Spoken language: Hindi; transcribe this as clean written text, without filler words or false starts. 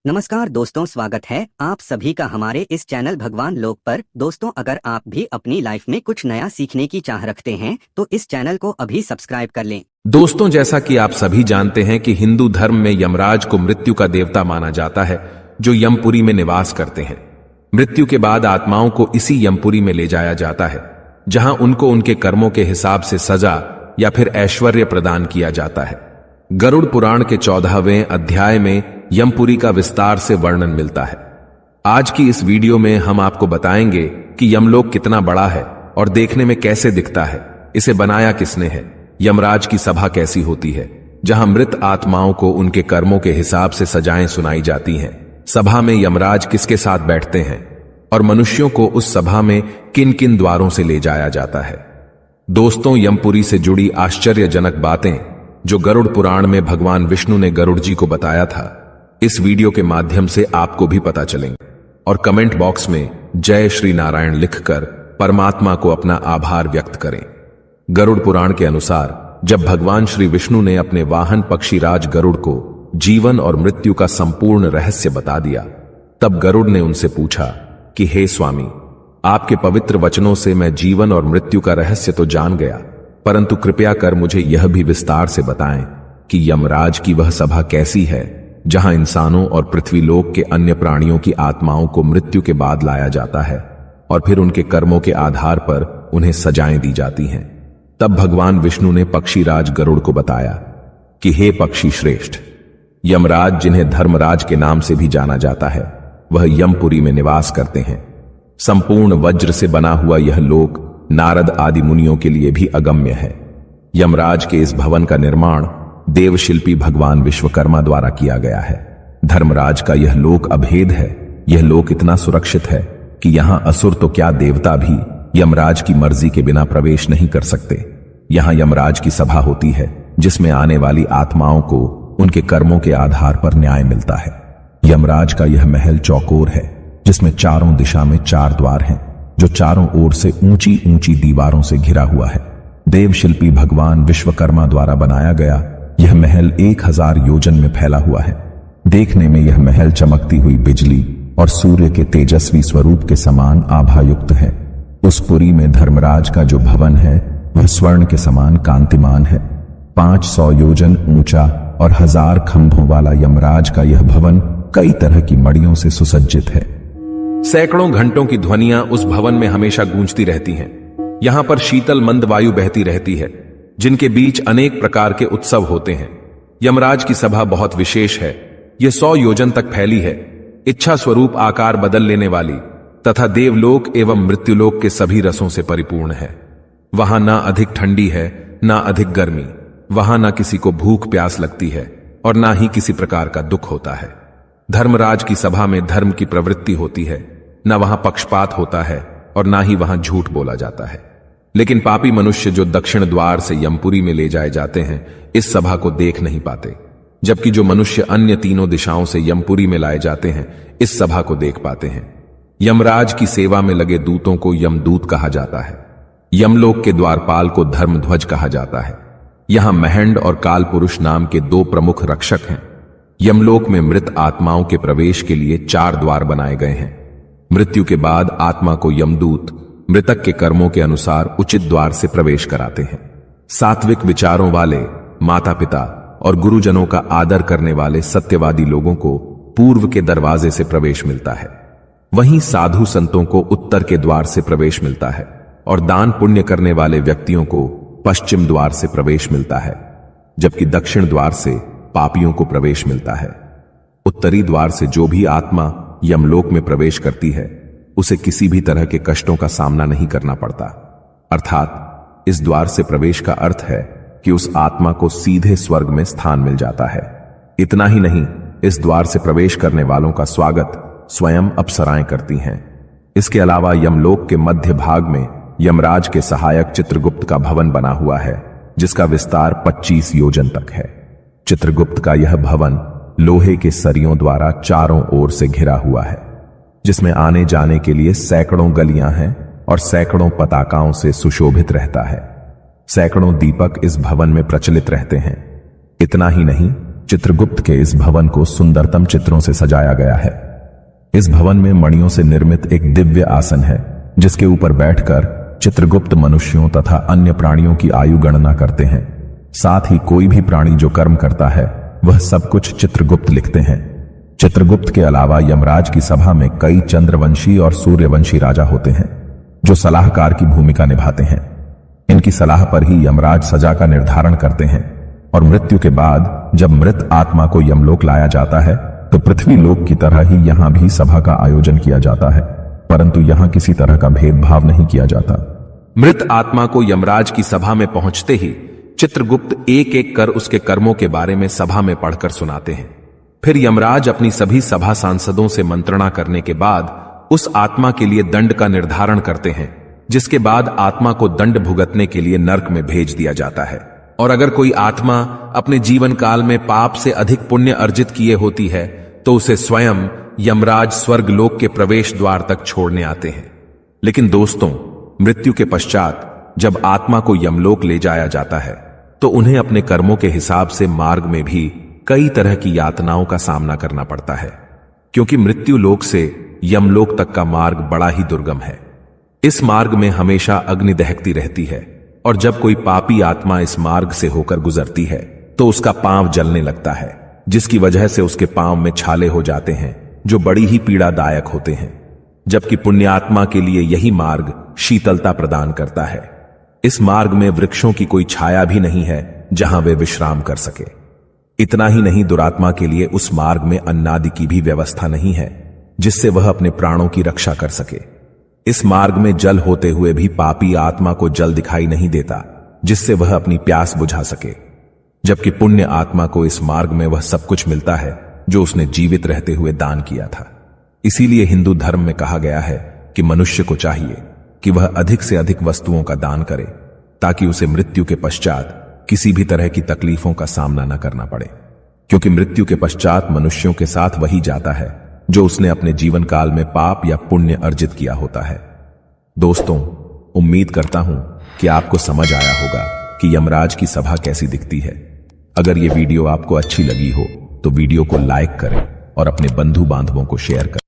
नमस्कार दोस्तों, स्वागत है आप सभी का हमारे इस चैनल भगवान लोक पर। दोस्तों, अगर आप भी अपनी लाइफ में कुछ नया सीखने की चाह रखते हैं तो इस चैनल को अभी सब्सक्राइब कर लें। दोस्तों, जैसा कि आप सभी जानते हैं कि हिंदू धर्म में यमराज को मृत्यु का देवता माना जाता है, जो यमपुरी में निवास करते हैं। मृत्यु के बाद आत्माओं को इसी यमपुरी में ले जाया जाता है, जहां उनको उनके कर्मों के हिसाब से सजा या फिर ऐश्वर्य प्रदान किया जाता है। गरुड़ पुराण के 14वें अध्याय में यमपुरी का विस्तार से वर्णन मिलता है। आज की इस वीडियो में हम आपको बताएंगे कि यमलोक कितना बड़ा है और देखने में कैसे दिखता है, इसे बनाया किसने है, यमराज की सभा कैसी होती है, जहां मृत आत्माओं को उनके कर्मों के हिसाब से सजाएं सुनाई जाती हैं। सभा में यमराज किसके साथ बैठते हैं और मनुष्यों को उस सभा में किन किन द्वारों से ले जाया जाता है। दोस्तों, यमपुरी से जुड़ी आश्चर्यजनक बातें जो गरुड़ पुराण में भगवान विष्णु ने गरुड़ जी को बताया था, इस वीडियो के माध्यम से आपको भी पता चलेंगे। और कमेंट बॉक्स में जय श्री नारायण लिखकर परमात्मा को अपना आभार व्यक्त करें। गरुड़ पुराण के अनुसार जब भगवान श्री विष्णु ने अपने वाहन पक्षीराज गरुड़ को जीवन और मृत्यु का संपूर्ण रहस्य बता दिया, तब गरुड़ ने उनसे पूछा कि हे स्वामी, आपके पवित्र वचनों से मैं जीवन और मृत्यु का रहस्य तो जान गया, परंतु कृपया कर मुझे यह भी विस्तार से बताएं कि यमराज की वह सभा कैसी है जहां इंसानों और पृथ्वीलोक के अन्य प्राणियों की आत्माओं को मृत्यु के बाद लाया जाता है और फिर उनके कर्मों के आधार पर उन्हें सजाएं दी जाती हैं। तब भगवान विष्णु ने पक्षीराज गरुड़ को बताया कि हे पक्षी श्रेष्ठ, यमराज, जिन्हें धर्मराज के नाम से भी जाना जाता है, वह यमपुरी में निवास करते हैं। संपूर्ण वज्र से बना हुआ यह लोक नारद आदि मुनियों के लिए भी अगम्य है। यमराज के इस भवन का निर्माण देवशिल्पी भगवान विश्वकर्मा द्वारा किया गया है। धर्मराज का यह लोक अभेद है। यह लोक इतना सुरक्षित है कि यहां असुर तो क्या, देवता भी यमराज की मर्जी के बिना प्रवेश नहीं कर सकते। यहां यमराज की सभा होती है, जिसमें आने वाली आत्माओं को उनके कर्मों के आधार पर न्याय मिलता है। यमराज का यह महल चौकोर है, जिसमें चारों दिशा में 4 द्वार हैं, जो चारों ओर से ऊंची ऊंची दीवारों से घिरा हुआ है। देवशिल्पी भगवान विश्वकर्मा द्वारा बनाया गया यह महल 1000 योजन में फैला हुआ है। देखने में यह महल चमकती हुई बिजली और सूर्य के तेजस्वी स्वरूप के समान आभायुक्त है। उस पुरी में धर्मराज का जो भवन है वह स्वर्ण के समान कांतिमान है। 500 योजन ऊंचा और 1000 खंभों वाला यमराज का यह भवन कई तरह की मड़ियों से सुसज्जित है। सैकड़ों घंटों की ध्वनियां उस भवन में हमेशा गूंजती रहती हैं। यहां पर शीतल मंद वायु बहती रहती है, जिनके बीच अनेक प्रकार के उत्सव होते हैं। यमराज की सभा बहुत विशेष है। यह 100 योजन तक फैली है, इच्छा स्वरूप आकार बदल लेने वाली तथा देवलोक एवं मृत्युलोक के सभी रसों से परिपूर्ण है। वहां ना अधिक ठंडी है, ना अधिक गर्मी। वहां ना किसी को भूख प्यास लगती है और ना ही किसी प्रकार का दुख होता है। धर्मराज की सभा में धर्म की प्रवृत्ति होती है, ना वहां पक्षपात होता है और ना ही वहां झूठ बोला जाता है। लेकिन पापी मनुष्य जो दक्षिण द्वार से यमपुरी में ले जाए जाते हैं, इस सभा को देख नहीं पाते, जबकि जो मनुष्य अन्य तीनों दिशाओं से यमपुरी में लाए जाते हैं, इस सभा को देख पाते हैं। यमराज की सेवा में लगे दूतों को यमदूत कहा जाता है। यमलोक के द्वारपाल को धर्मध्वज कहा जाता है। यहां महंड और काल पुरुष नाम के 2 प्रमुख रक्षक हैं। यमलोक में मृत आत्माओं के प्रवेश के लिए 4 द्वार बनाए गए हैं। मृत्यु के बाद आत्मा को यमदूत मृतक के कर्मों के अनुसार उचित द्वार से प्रवेश कराते हैं। सात्विक विचारों वाले, माता पिता और गुरुजनों का आदर करने वाले सत्यवादी लोगों को पूर्व के दरवाजे से प्रवेश मिलता है। वहीं साधु संतों को उत्तर के द्वार से प्रवेश मिलता है और दान पुण्य करने वाले व्यक्तियों को पश्चिम द्वार से प्रवेश मिलता है, जबकि दक्षिण द्वार से पापियों को प्रवेश मिलता है। उत्तरी द्वार से जो भी आत्मा यमलोक में प्रवेश करती है, उसे किसी भी तरह के कष्टों का सामना नहीं करना पड़ता। अर्थात इस द्वार से प्रवेश का अर्थ है कि उस आत्मा को सीधे स्वर्ग में स्थान मिल जाता है। इतना ही नहीं, इस द्वार से प्रवेश करने वालों का स्वागत स्वयं अप्सराएं करती हैं। इसके अलावा यमलोक के मध्य भाग में यमराज के सहायक चित्रगुप्त का भवन बना हुआ है, जिसका विस्तार 25 योजन तक है। चित्रगुप्त का यह भवन लोहे के सरियों द्वारा चारों ओर से घिरा हुआ है, जिसमें आने जाने के लिए सैकड़ों गलियां हैं और सैकड़ों पताकाओं से सुशोभित रहता है। सैकड़ों दीपक इस भवन में प्रचलित रहते हैं। इतना ही नहीं, चित्रगुप्त के इस भवन को सुंदरतम चित्रों से सजाया गया है। इस भवन में मणियों से निर्मित एक दिव्य आसन है, जिसके ऊपर बैठकर चित्रगुप्त मनुष्यों तथा अन्य प्राणियों की आयु गणना करते हैं। साथ ही कोई भी प्राणी जो कर्म करता है वह सब कुछ चित्रगुप्त लिखते हैं। चित्रगुप्त के अलावा यमराज की सभा में कई चंद्रवंशी और सूर्यवंशी राजा होते हैं, जो सलाहकार की भूमिका निभाते हैं। इनकी सलाह पर ही यमराज सजा का निर्धारण करते हैं और मृत्यु के बाद जब मृत आत्मा को यमलोक लाया जाता है तो पृथ्वी लोक की तरह ही यहां भी सभा का आयोजन किया जाता है, परंतु यहां किसी तरह का भेदभाव नहीं किया जाता। मृत आत्मा को यमराज की सभा में पहुंचते ही चित्रगुप्त एक एक कर उसके कर्मों के बारे में सभा में पढ़कर सुनाते हैं। फिर यमराज अपनी सभी सभा सांसदों से मंत्रणा करने के बाद उस आत्मा के लिए दंड का निर्धारण करते हैं, जिसके बाद आत्मा को दंड भुगतने के लिए नरक में भेज दिया जाता है। और अगर कोई आत्मा अपने जीवन काल में पाप से अधिक पुण्य अर्जित किए होती है तो उसे स्वयं यमराज स्वर्ग लोक के प्रवेश द्वार तक छोड़ने आते हैं। लेकिन दोस्तों, मृत्यु के पश्चात जब आत्मा को यमलोक ले जाया जाता है तो उन्हें अपने कर्मों के हिसाब से मार्ग में भी कई तरह की यातनाओं का सामना करना पड़ता है, क्योंकि मृत्यु लोक से यमलोक तक का मार्ग बड़ा ही दुर्गम है। इस मार्ग में हमेशा अग्नि दहकती रहती है और जब कोई पापी आत्मा इस मार्ग से होकर गुजरती है तो उसका पांव जलने लगता है, जिसकी वजह से उसके पांव में छाले हो जाते हैं जो बड़ी ही पीड़ादायक होते हैं। जबकि पुण्यात्मा के लिए यही मार्ग शीतलता प्रदान करता है। इस मार्ग में वृक्षों की कोई छाया भी नहीं है जहां वे विश्राम कर सके। इतना ही नहीं, दुरात्मा के लिए उस मार्ग में अन्नादि की भी व्यवस्था नहीं है जिससे वह अपने प्राणों की रक्षा कर सके। इस मार्ग में जल होते हुए भी पापी आत्मा को जल दिखाई नहीं देता जिससे वह अपनी प्यास बुझा सके, जबकि पुण्य आत्मा को इस मार्ग में वह सब कुछ मिलता है जो उसने जीवित रहते हुए दान किया था। इसीलिए हिंदू धर्म में कहा गया है कि मनुष्य को चाहिए कि वह अधिक से अधिक वस्तुओं का दान करे ताकि उसे मृत्यु के पश्चात किसी भी तरह की तकलीफों का सामना न करना पड़े, क्योंकि मृत्यु के पश्चात मनुष्यों के साथ वही जाता है जो उसने अपने जीवन काल में पाप या पुण्य अर्जित किया होता है। दोस्तों, उम्मीद करता हूं कि आपको समझ आया होगा कि यमराज की सभा कैसी दिखती है। अगर यह वीडियो आपको अच्छी लगी हो तो वीडियो को लाइक करें और अपने बंधु बांधवों को शेयर करें।